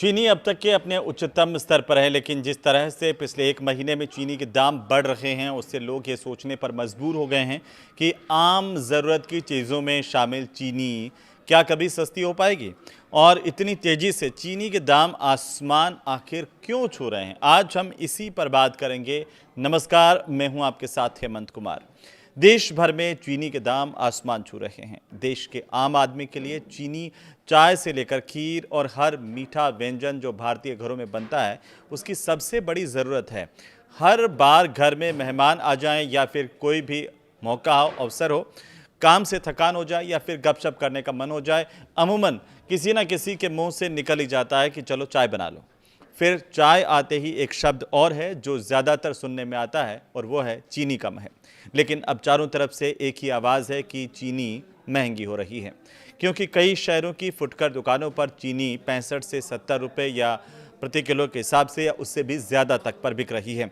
चीनी अब तक के अपने उच्चतम स्तर पर है, लेकिन जिस तरह से पिछले एक महीने में चीनी के दाम बढ़ रहे हैं उससे लोग ये सोचने पर मजबूर हो गए हैं कि आम ज़रूरत की चीज़ों में शामिल चीनी क्या कभी सस्ती हो पाएगी और इतनी तेज़ी से चीनी के दाम आसमान आखिर क्यों छू रहे हैं। आज हम इसी पर बात करेंगे। नमस्कार, मैं हूं आपके साथ हेमंत कुमार। देश भर में चीनी के दाम आसमान छू रहे हैं। देश के आम आदमी के लिए चीनी चाय से लेकर खीर और हर मीठा व्यंजन जो भारतीय घरों में बनता है उसकी सबसे बड़ी ज़रूरत है। हर बार घर में मेहमान आ जाएं या फिर कोई भी मौका हो, अवसर हो, काम से थकान हो जाए या फिर गपशप करने का मन हो जाए, अमूमन किसी न किसी के मुंह से निकल ही जाता है कि चलो चाय बना लो। फिर चाय आते ही एक शब्द और है जो ज़्यादातर सुनने में आता है और वो है चीनी कम है। लेकिन अब चारों तरफ से एक ही आवाज़ है कि चीनी महंगी हो रही है, क्योंकि कई शहरों की फुटकर दुकानों पर चीनी 65 से 70 रुपये या प्रति किलो के हिसाब से या उससे भी ज़्यादा तक पर बिक रही है।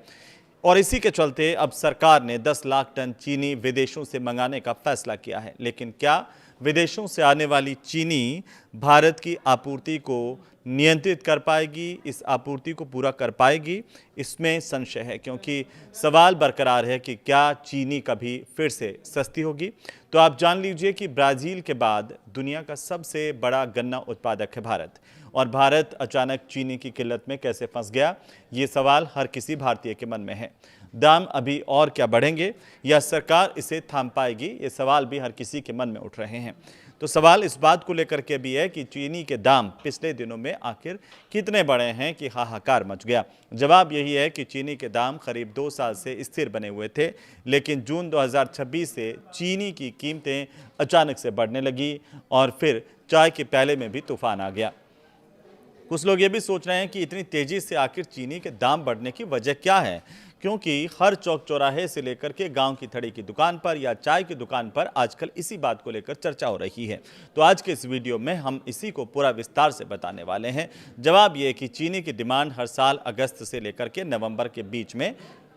और इसी के चलते अब सरकार ने 10 लाख टन चीनी विदेशों से मंगाने का फैसला किया है। लेकिन क्या विदेशों से आने वाली चीनी भारत की आपूर्ति को नियंत्रित कर पाएगी, इस आपूर्ति को पूरा कर पाएगी? इसमें संशय है, क्योंकि सवाल बरकरार है कि क्या चीनी कभी फिर से सस्ती होगी। तो आप जान लीजिए कि ब्राज़ील के बाद दुनिया का सबसे बड़ा गन्ना उत्पादक है भारत, और भारत अचानक चीनी की किल्लत में कैसे फंस गया, ये सवाल हर किसी भारतीय के मन में है। दाम अभी और क्या बढ़ेंगे या सरकार इसे थाम पाएगी, ये सवाल भी हर किसी के मन में उठ रहे हैं। तो सवाल इस बात को लेकर के भी है कि चीनी के दाम पिछले दिनों में आखिर कितने बढ़े हैं कि हाहाकार मच गया। जवाब यही है कि चीनी के दाम करीब 2 साल से स्थिर बने हुए थे, लेकिन जून 2026 से चीनी की कीमतें अचानक से बढ़ने लगी और फिर चाय के प्याले में भी तूफान आ गया। कुछ लोग ये भी सोच रहे हैं कि इतनी तेजी से आखिर चीनी के दाम बढ़ने की वजह क्या है, क्योंकि हर चौक चौराहे से लेकर के गांव की थड़ी की दुकान पर या चाय की दुकान पर आजकल इसी बात को लेकर चर्चा हो रही है। तो आज के इस वीडियो में हम इसी को पूरा विस्तार से बताने वाले हैं। जवाब ये कि चीनी की डिमांड हर साल अगस्त से लेकर के नवंबर के बीच में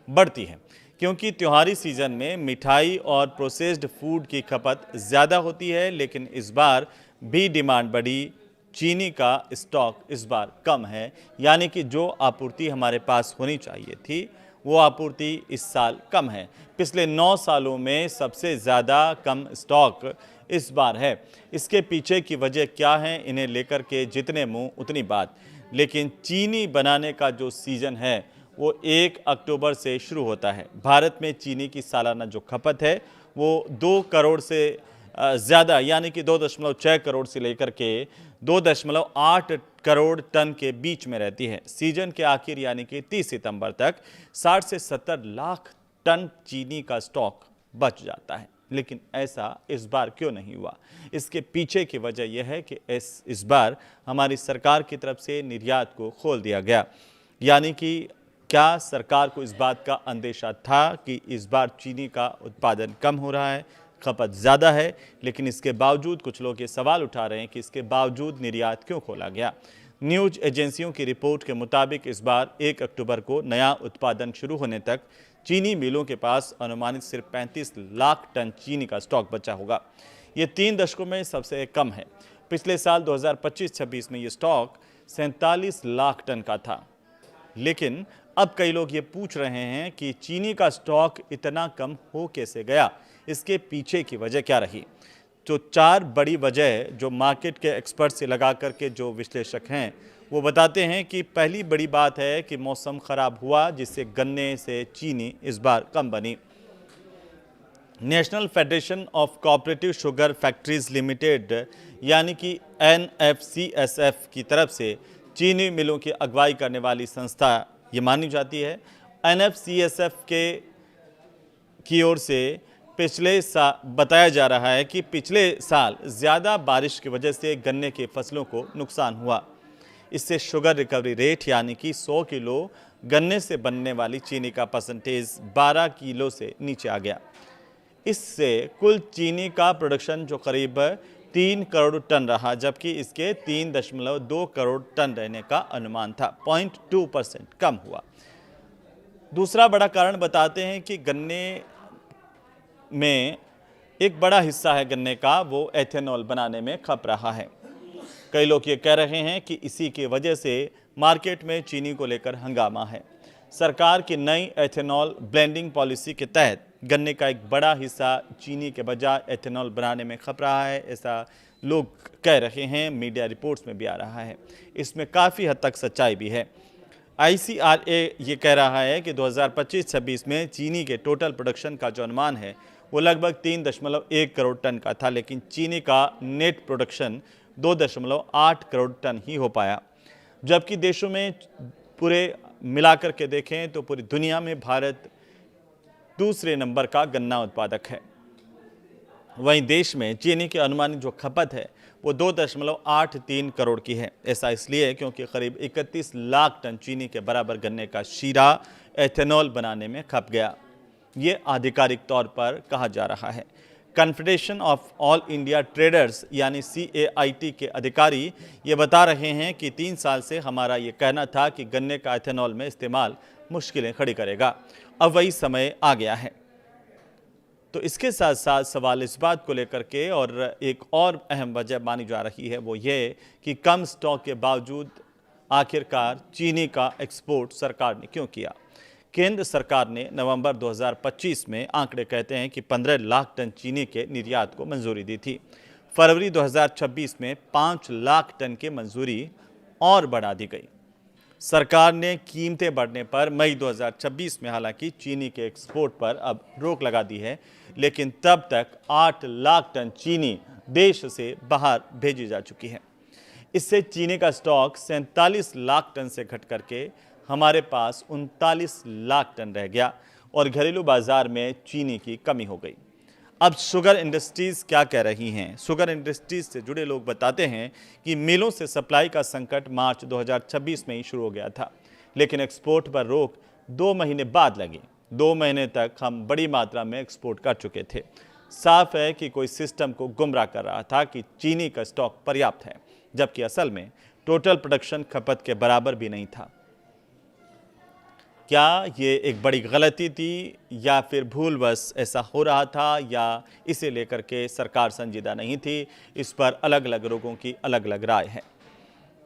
बढ़ती है, क्योंकि त्योहारी सीजन में मिठाई और प्रोसेस्ड फूड की खपत ज़्यादा होती है। लेकिन इस बार भी डिमांड बढ़ी। चीनी का स्टॉक इस बार कम है, यानी कि जो आपूर्ति हमारे पास होनी चाहिए थी वो आपूर्ति इस साल कम है। पिछले 9 सालों में सबसे ज़्यादा कम स्टॉक इस बार है। इसके पीछे की वजह क्या है, इन्हें लेकर के जितने मुंह उतनी बात। लेकिन चीनी बनाने का जो सीज़न है वो 1 अक्टूबर से शुरू होता है। भारत में चीनी की सालाना जो खपत है वो 2 करोड़ से ज़्यादा, यानी कि 2.6 करोड़ से लेकर के 2.8 करोड़ टन के बीच में रहती है। सीजन के आखिर यानी कि 30 सितंबर तक 60 से 70 लाख टन चीनी का स्टॉक बच जाता है। लेकिन ऐसा इस बार क्यों नहीं हुआ? इसके पीछे की वजह यह है कि इस बार हमारी सरकार की तरफ से निर्यात को खोल दिया गया। यानी कि क्या सरकार को इस बात का अंदेशा था कि इस बार चीनी का उत्पादन कम हो रहा है, खपत ज़्यादा है, लेकिन इसके बावजूद कुछ लोग ये सवाल उठा रहे हैं कि इसके बावजूद निर्यात क्यों खोला गया। न्यूज़ एजेंसियों की रिपोर्ट के मुताबिक इस बार 1 अक्टूबर को नया उत्पादन शुरू होने तक चीनी मिलों के पास अनुमानित सिर्फ 35 लाख टन चीनी का स्टॉक बचा होगा। ये 3 दशकों में सबसे कम है। पिछले साल 2025-26 में ये स्टॉक 47 लाख टन का था। लेकिन अब कई लोग ये पूछ रहे हैं कि चीनी का स्टॉक इतना कम हो कैसे गया, इसके पीछे की वजह क्या रही। तो 4 बड़ी वजह जो मार्केट के एक्सपर्ट से लगा करके जो विश्लेषक हैं वो बताते हैं कि पहली बड़ी बात है कि मौसम ख़राब हुआ, जिससे गन्ने से चीनी इस बार कम बनी। National federation of cooperative sugar factories limited यानी कि NFCSF की तरफ से चीनी मिलों की अगुवाई करने वाली संस्था ये मानी जाती है। NFCSF की ओर से पिछले साल बताया जा रहा है कि पिछले साल ज़्यादा बारिश की वजह से गन्ने की फसलों को नुकसान हुआ। इससे शुगर रिकवरी रेट यानी कि 100 किलो गन्ने से बनने वाली चीनी का परसेंटेज 12 किलो से नीचे आ गया। इससे कुल चीनी का प्रोडक्शन जो करीब 3 करोड़ टन रहा, जबकि इसके 3.2 करोड़ टन रहने का अनुमान था। 0.2% कम हुआ। दूसरा बड़ा कारण बताते हैं कि गन्ने में एक बड़ा हिस्सा है गन्ने का वो एथेनॉल बनाने में खप रहा है। कई लोग ये कह रहे हैं कि इसी की वजह से मार्केट में चीनी को लेकर हंगामा है। सरकार की नई एथेनॉल ब्लेंडिंग पॉलिसी के तहत गन्ने का एक बड़ा हिस्सा चीनी के बजाय एथेनॉल बनाने में खप रहा है, ऐसा लोग कह रहे हैं, मीडिया रिपोर्ट्स में भी आ रहा है। इसमें काफ़ी हद तक सच्चाई भी है। ICRA ये कह रहा है कि 2025-26 में चीनी के टोटल प्रोडक्शन का जो अनुमान है वो लगभग 3.1 करोड़ टन का था, लेकिन चीनी का नेट प्रोडक्शन 2.8 करोड़ टन ही हो पाया। जबकि देशों में पूरे मिलाकर के देखें तो पूरी दुनिया में भारत दूसरे नंबर का गन्ना उत्पादक है। वहीं देश में चीनी की अनुमानित जो खपत है वो 2.83 करोड़ की है। ऐसा इसलिए क्योंकि करीब 31 लाख टन चीनी के बराबर गन्ने का शीरा एथेनॉल बनाने में खप गया। ये आधिकारिक तौर पर कहा जा रहा है। Confederation of all India traders यानी CAIT के अधिकारी ये बता रहे हैं कि 3 साल से हमारा ये कहना था कि गन्ने का एथेनॉल में इस्तेमाल मुश्किलें खड़ी करेगा। अब वही समय आ गया है। तो इसके साथ साथ सवाल इस बात को लेकर के और एक और अहम वजह मानी जा रही है वो ये कि कम स्टॉक के बावजूद आखिरकार चीनी का एक्सपोर्ट सरकार ने क्यों किया। केंद्र सरकार ने नवंबर 2025 में आंकड़े कहते हैं कि 15 लाख टन चीनी के निर्यात को मंजूरी दी थी। फरवरी 2026 में 5 लाख टन की मंजूरी और बढ़ा दी गई। सरकार ने कीमतें बढ़ने पर मई 2026 में हालांकि चीनी के एक्सपोर्ट पर अब रोक लगा दी है, लेकिन तब तक 8 लाख टन चीनी देश से बाहर भेजी जा चुकी है। इससे चीनी का स्टॉक 47 लाख टन से घट करके हमारे पास 39 लाख टन रह गया और घरेलू बाजार में चीनी की कमी हो गई। अब शुगर इंडस्ट्रीज क्या कह रही हैं? शुगर इंडस्ट्रीज से जुड़े लोग बताते हैं कि मिलों से सप्लाई का संकट मार्च 2026 में ही शुरू हो गया था, लेकिन एक्सपोर्ट पर रोक 2 महीने बाद लगी। 2 महीने तक हम बड़ी मात्रा में एक्सपोर्ट कर चुके थे। साफ है कि कोई सिस्टम को गुमराह कर रहा था कि चीनी का स्टॉक पर्याप्त है, जबकि असल में टोटल प्रोडक्शन खपत के बराबर भी नहीं था। क्या ये एक बड़ी गलती थी या फिर भूलवश ऐसा हो रहा था, या इसे लेकर के सरकार संजीदा नहीं थी? इस पर अलग अलग लोगों की अलग अलग राय है।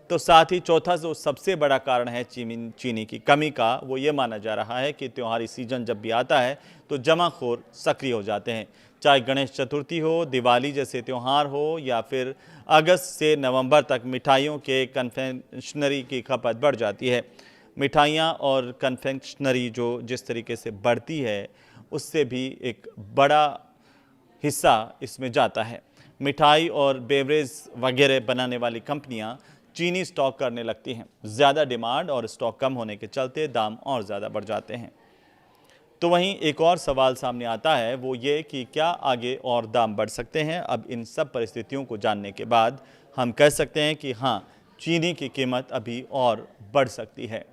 तो साथ ही चौथा जो सबसे बड़ा कारण है चीनी की कमी का, वो ये माना जा रहा है कि त्योहारी सीजन जब भी आता है तो जमाखोर सक्रिय हो जाते हैं। चाहे गणेश चतुर्थी हो, दिवाली जैसे त्यौहार हो या फिर अगस्त से नवंबर तक मिठाइयों के कन्फेक्शनरी की खपत बढ़ जाती है। मिठाइयाँ और कन्फेक्शनरी जो जिस तरीके से बढ़ती है उससे भी एक बड़ा हिस्सा इसमें जाता है। मिठाई और बेवरेज वगैरह बनाने वाली कंपनियां चीनी स्टॉक करने लगती हैं। ज़्यादा डिमांड और स्टॉक कम होने के चलते दाम और ज़्यादा बढ़ जाते हैं। तो वहीं एक और सवाल सामने आता है वो ये कि क्या आगे और दाम बढ़ सकते हैं? अब इन सब परिस्थितियों को जानने के बाद हम कह सकते हैं कि हाँ, चीनी की कीमत अभी और बढ़ सकती है।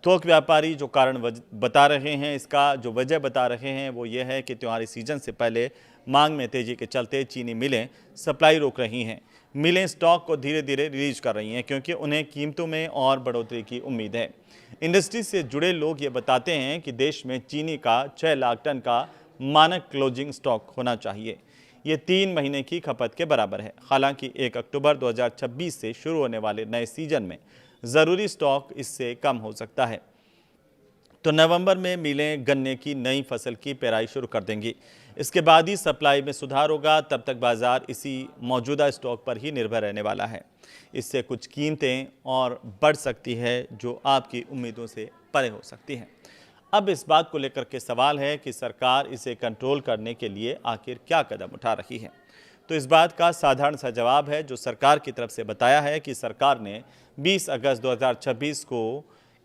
थोक व्यापारी जो कारण बता रहे हैं, इसका जो वजह बता रहे हैं वो ये है कि त्योहारी सीजन से पहले मांग में तेजी के चलते चीनी मिलें सप्लाई रोक रही हैं। मिलें स्टॉक को धीरे धीरे रिलीज कर रही हैं क्योंकि उन्हें कीमतों में और बढ़ोतरी की उम्मीद है। इंडस्ट्री से जुड़े लोग ये बताते हैं कि देश में चीनी का 6 लाख टन का मानक क्लोजिंग स्टॉक होना चाहिए। ये 3 महीने की खपत के बराबर है। हालांकि 1 अक्टूबर 2026 से शुरू होने वाले नए सीजन में ज़रूरी स्टॉक इससे कम हो सकता है। तो नवंबर में मिलें गन्ने की नई फसल की पेराई शुरू कर देंगी। इसके बाद ही सप्लाई में सुधार होगा। तब तक बाजार इसी मौजूदा स्टॉक पर ही निर्भर रहने वाला है। इससे कुछ कीमतें और बढ़ सकती है जो आपकी उम्मीदों से परे हो सकती हैं। अब इस बात को लेकर के सवाल है कि सरकार इसे कंट्रोल करने के लिए आखिर क्या कदम उठा रही है। तो इस बात का साधारण सा जवाब है जो सरकार की तरफ से बताया है कि सरकार ने 20 अगस्त 2026 को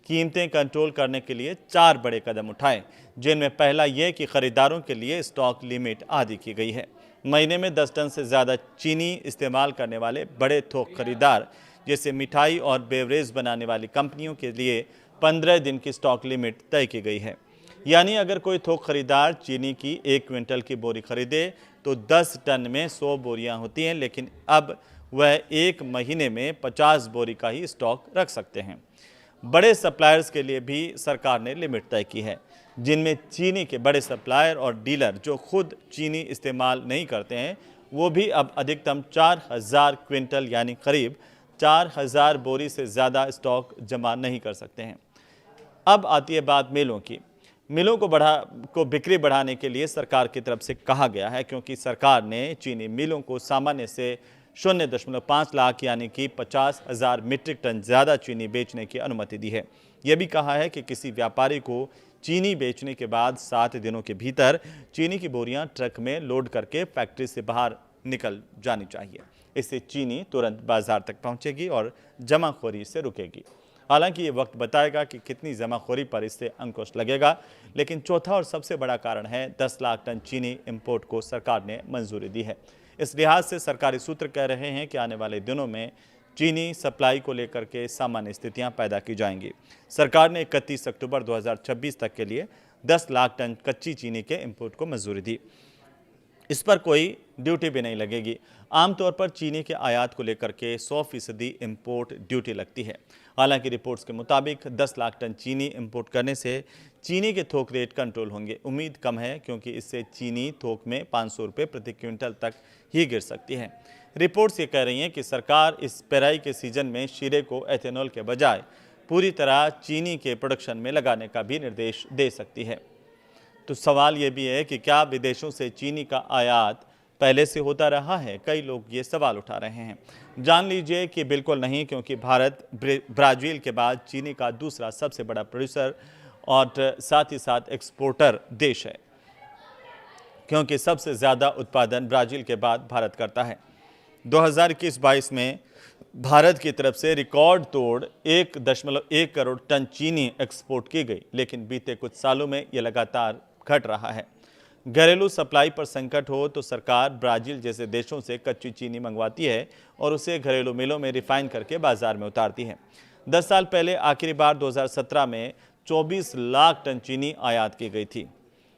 कीमतें कंट्रोल करने के लिए 4 बड़े कदम उठाए, जिनमें पहला ये कि खरीदारों के लिए स्टॉक लिमिट आदि की गई है। महीने में 10 टन से ज़्यादा चीनी इस्तेमाल करने वाले बड़े थोक खरीदार जैसे मिठाई और बेवरेज बनाने वाली कंपनियों के लिए 15 दिन की स्टॉक लिमिट तय की गई है। यानी अगर कोई थोक खरीदार चीनी की 1 क्विंटल की बोरी खरीदे तो 10 टन में 100 बोरियां होती हैं, लेकिन अब वह 1 महीने में 50 बोरी का ही स्टॉक रख सकते हैं। बड़े सप्लायर्स के लिए भी सरकार ने लिमिट तय की है, जिनमें चीनी के बड़े सप्लायर और डीलर जो खुद चीनी इस्तेमाल नहीं करते हैं वो भी अब अधिकतम 4000 क्विंटल यानी करीब 4000 बोरी से ज़्यादा स्टॉक जमा नहीं कर सकते हैं। अब आती है बात मिलों की। मिलों को बिक्री बढ़ाने के लिए सरकार की तरफ से कहा गया है, क्योंकि सरकार ने चीनी मिलों को सामान्य से 0.5 लाख यानी कि 50,000 मीट्रिक टन ज़्यादा चीनी बेचने की अनुमति दी है। यह भी कहा है कि किसी व्यापारी को चीनी बेचने के बाद 7 दिनों के भीतर चीनी की बोरियां ट्रक में लोड करके फैक्ट्री से बाहर निकल जानी चाहिए। इससे चीनी तुरंत बाजार तक पहुंचेगी और जमाखोरी से रुकेगी। हालांकि ये वक्त बताएगा कि कितनी जमाखोरी पर इससे अंकुश लगेगा, लेकिन चौथा और सबसे बड़ा कारण है 10 लाख टन चीनी इंपोर्ट को सरकार ने मंजूरी दी है। इस लिहाज से सरकारी सूत्र कह रहे हैं कि आने वाले दिनों में चीनी सप्लाई को लेकर के सामान्य स्थितियां पैदा की जाएंगी। सरकार ने 31 अक्टूबर 2026 तक के लिए 10 लाख टन कच्ची चीनी के इंपोर्ट को मंजूरी दी। इस पर कोई ड्यूटी भी नहीं लगेगी। आमतौर पर चीनी के आयात को लेकर के 100% इंपोर्ट ड्यूटी लगती है। हालांकि रिपोर्ट्स के मुताबिक 10 लाख टन चीनी इंपोर्ट करने से चीनी के थोक रेट कंट्रोल होंगे। उम्मीद कम है, क्योंकि इससे चीनी थोक में 500 रुपये प्रति क्विंटल तक ही गिर सकती है। रिपोर्ट्स ये कह रही हैं कि सरकार इस पेराई के सीजन में शीरे को एथेनॉल के बजाय पूरी तरह चीनी के प्रोडक्शन में लगाने का भी निर्देश दे सकती है। तो सवाल ये भी है कि क्या विदेशों से चीनी का आयात पहले से होता रहा है? कई लोग ये सवाल उठा रहे हैं। जान लीजिए कि बिल्कुल नहीं, क्योंकि भारत ब्राज़ील के बाद चीनी का दूसरा सबसे बड़ा प्रोड्यूसर और साथ ही साथ एक्सपोर्टर देश है, क्योंकि सबसे ज़्यादा उत्पादन ब्राज़ील के बाद भारत करता है। 2021-22 में भारत की तरफ से रिकॉर्ड तोड़ 1.1 करोड़ टन चीनी एक्सपोर्ट की गई, लेकिन बीते कुछ सालों में ये लगातार घट रहा है। घरेलू सप्लाई पर संकट हो तो सरकार ब्राज़ील जैसे देशों से कच्ची चीनी मंगवाती है और उसे घरेलू मिलों में रिफाइन करके बाजार में उतारती है। 10 साल पहले आखिरी बार 2017 में 24 लाख टन चीनी आयात की गई थी।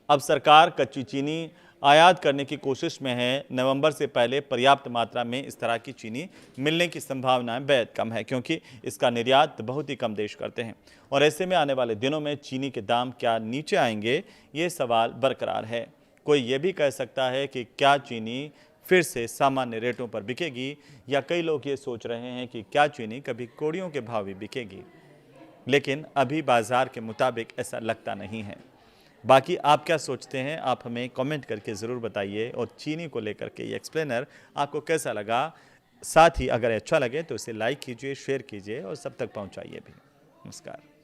अब सरकार कच्ची चीनी आयात करने की कोशिश में है। नवंबर से पहले पर्याप्त मात्रा में इस तरह की चीनी मिलने की संभावनाएं बेहद कम है, क्योंकि इसका निर्यात बहुत ही कम देश करते हैं। और ऐसे में आने वाले दिनों में चीनी के दाम क्या नीचे आएंगे, ये सवाल बरकरार है। कोई ये भी कह सकता है कि क्या चीनी फिर से सामान्य रेटों पर बिकेगी, या कई लोग ये सोच रहे हैं कि क्या चीनी कभी कौड़ियों के भाव भी बिकेगी। लेकिन अभी बाजार के मुताबिक ऐसा लगता नहीं है। बाकी आप क्या सोचते हैं, आप हमें कमेंट करके ज़रूर बताइए। और चीनी को लेकर के ये एक्सप्लेनर आपको कैसा लगा? साथ ही अगर अच्छा लगे तो इसे लाइक कीजिए, शेयर कीजिए और सब तक पहुंचाइए भी। नमस्कार।